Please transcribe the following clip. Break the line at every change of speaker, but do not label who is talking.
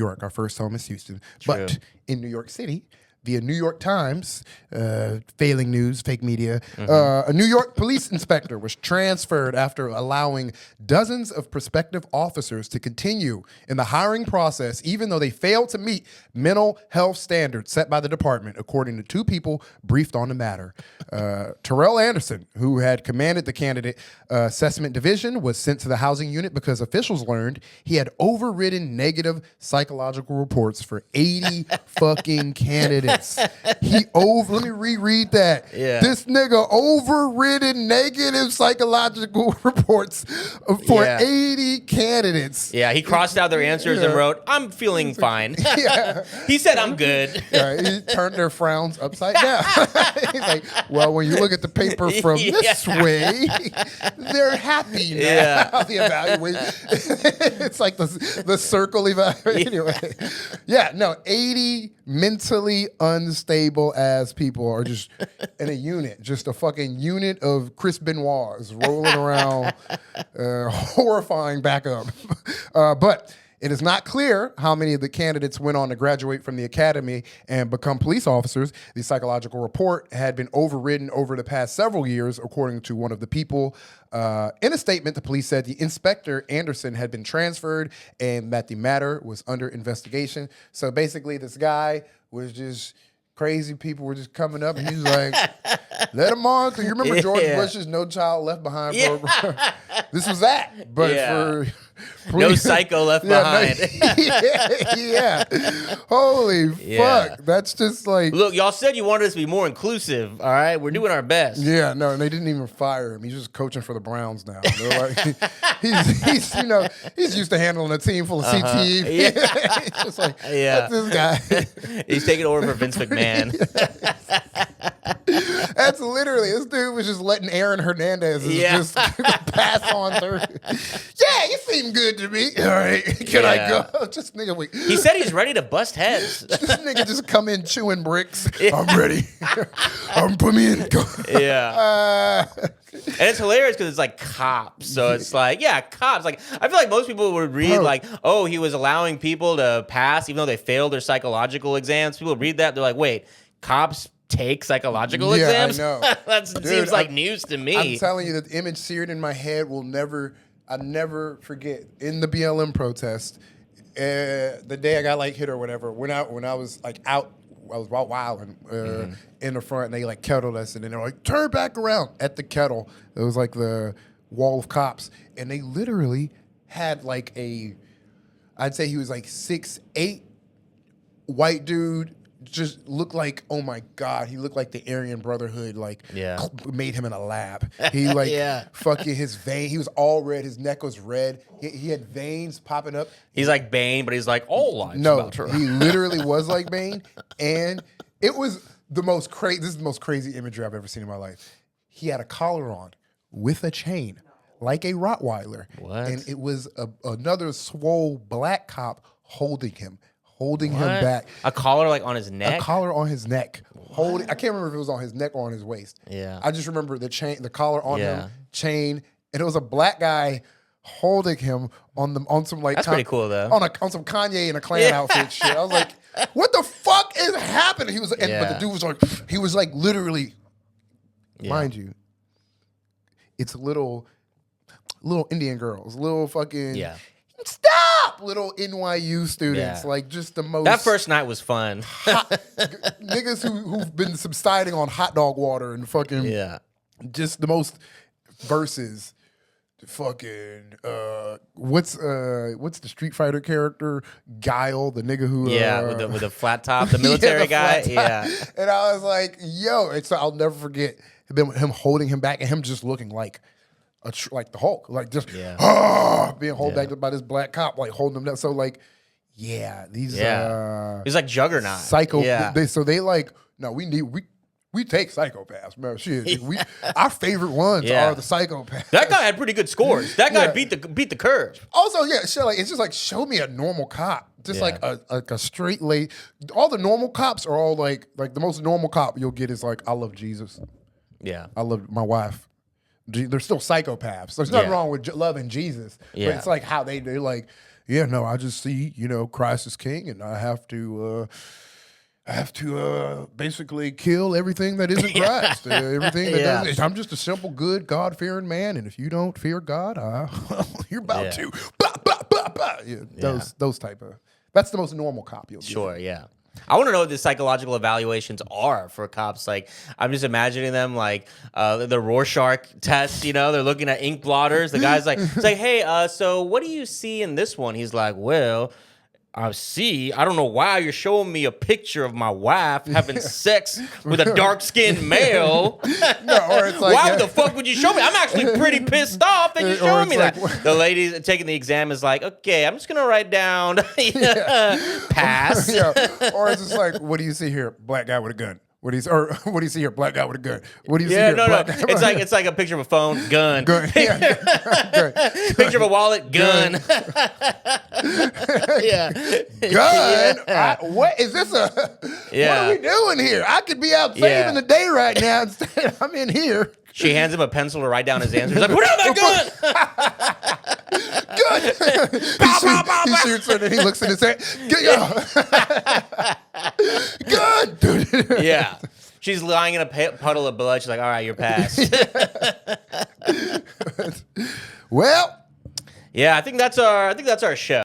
York. Our first home is Houston.
True.
But in New York City, via New York Times, failing news, fake media, a New York police inspector was transferred after allowing dozens of prospective officers to continue in the hiring process, even though they failed to meet mental health standards set by the department, according to two people briefed on the matter. Terrell Anderson, who had commanded the candidate assessment division, was sent to the housing unit because officials learned he had overridden negative psychological reports for 80 fucking candidates. Let me reread that.
Yeah.
This nigga overridden negative psychological reports for 80 candidates.
Yeah, he crossed out their answers and wrote, "I'm feeling fine."
Yeah.
He said, "I'm good."
Yeah, he turned their frowns upside down. He's like, well, when you look at the paper from this way, they're happy now.
Yeah.
The evaluation. It's like the circle evaluation. Anyway. Yeah, no, 80 mentally unstable ass people are just in a unit, just a fucking unit of Chris Benoit's rolling around, horrifying backup. But it is not clear how many of the candidates went on to graduate from the academy and become police officers. The psychological report had been overridden over the past several years, according to one of the people. In a statement, the police said the inspector, Anderson, had been transferred and that the matter was under investigation. So basically, this guy was just crazy. People were just coming up, and he's like, let him on. Because you remember George Bush's No Child Left Behind program? This was that, but for
No Psycho Left Behind.
Yeah. Holy fuck. That's just like...
Look, y'all said you wanted us to be more inclusive, all right? We're doing our best.
Yeah, no, and they didn't even fire him. He's just coaching for the Browns now. They're like, he's used to handling a team full of CTE. He's just like, what's this guy?
He's taking over for Vince McMahon.
That's literally, this dude was just letting Aaron Hernandez just pass on through. Yeah, you seem good to me. All right, can I go? Just nigga, wait.
He said he's ready to bust heads.
This nigga just come in chewing bricks. I'm ready. Put me in. Go.
Yeah. And it's hilarious because it's like cops. So it's like, cops. Like, I feel like most people would read like, oh, he was allowing people to pass even though they failed their psychological exams. People read that. They're like, wait, cops take psychological exams?
I know.
That seems like news to me.
I'm telling you, the image seared in my head will I'll never forget. In the BLM protest, the day I got like hit or whatever, when I was like out, I was wilding in the front, and they like kettled us, and then they're like, turn back around at the kettle. It was like the wall of cops, and they literally had like I'd say he was like 6'8", white dude, just looked like, oh my God, he looked like the Aryan Brotherhood, like made him in a lab. He like fucking his vein, he was all red, his neck was red, he had veins popping up.
He's like Bane, but he's like, all lives matter.
He literally was like Bane, and it was the most crazy, this is the most crazy imagery I've ever seen in my life. He had a collar on with a chain, like a Rottweiler.
What?
And it was another swole black cop holding him back.
A collar like on his neck?
A collar on his neck. I can't remember if it was on his neck or on his waist.
Yeah.
I just remember the chain, the collar on him, chain, and it was a black guy holding him on some like...
That's pretty cool though.
On some Kanye in a Klan outfit shit. I was like, what the fuck is happening? But the dude was like, he was like literally, mind you, it's little Indian girls, little fucking... Stop! Little NYU students, like just the most...
That first night was fun.
Niggas who've been subsiding on hot dog water and fucking... Just the most verses. Fucking... what's the Street Fighter character? Guile, the nigga who...
with the flat top, the military guy. Yeah.
And I was like, yo... And so I'll never forget him holding him back and him just looking like... like the Hulk, like just being held back by this black cop, like holding him down. So like, these
he's like Juggernaut.
Psycho. They like, no, we take psychopaths, man. Shit, our favorite ones are the psychopaths.
That guy had pretty good scores. That guy beat the curve.
Also, like it's just like show me a normal cop, just like a straight late. All the normal cops are all like the most normal cop you'll get is like, I love Jesus.
Yeah,
I love my wife. They're still psychopaths. There's nothing wrong with loving Jesus, but it's like how they're like, yeah, no, I just see, Christ is king, and I have to basically kill everything that isn't Christ. Everything that doesn't. I'm just a simple, good, God-fearing man, and if you don't fear God, you're about to. Bah, bah, bah, bah. Yeah, those type of. That's the most normal cop you'll get.
Sure, yeah. I want to know what the psychological evaluations are for cops. Like, I'm just imagining them like the Rorschach test. They're looking at ink blotters. The guy's like, it's like, hey, so what do you see in this one? He's like, well, I don't know why you're showing me a picture of my wife having sex with a dark-skinned male.
No, or it's like,
why the fuck would you show me? I'm actually pretty pissed off that you're showing me that. The lady taking the exam is like, okay, I'm just going to write down pass.
Or it's just like, what do you see here? Black guy with a gun. What do you see here? Black guy with a gun. What do you see here?
No. It's like a picture of a phone, gun.
Gun.
Picture of a wallet, gun. Yeah.
Gun? What is this? What are we doing here? I could be out saving the day right now. Instead, I'm in here.
She hands him a pencil to write down his answers. He's like, put down that gun.
Gun. He shoots her and then he looks in his head. Gun.
Yeah. She's lying in a puddle of blood. She's like, all right, you're passed.
Well.
Yeah, I think that's our show.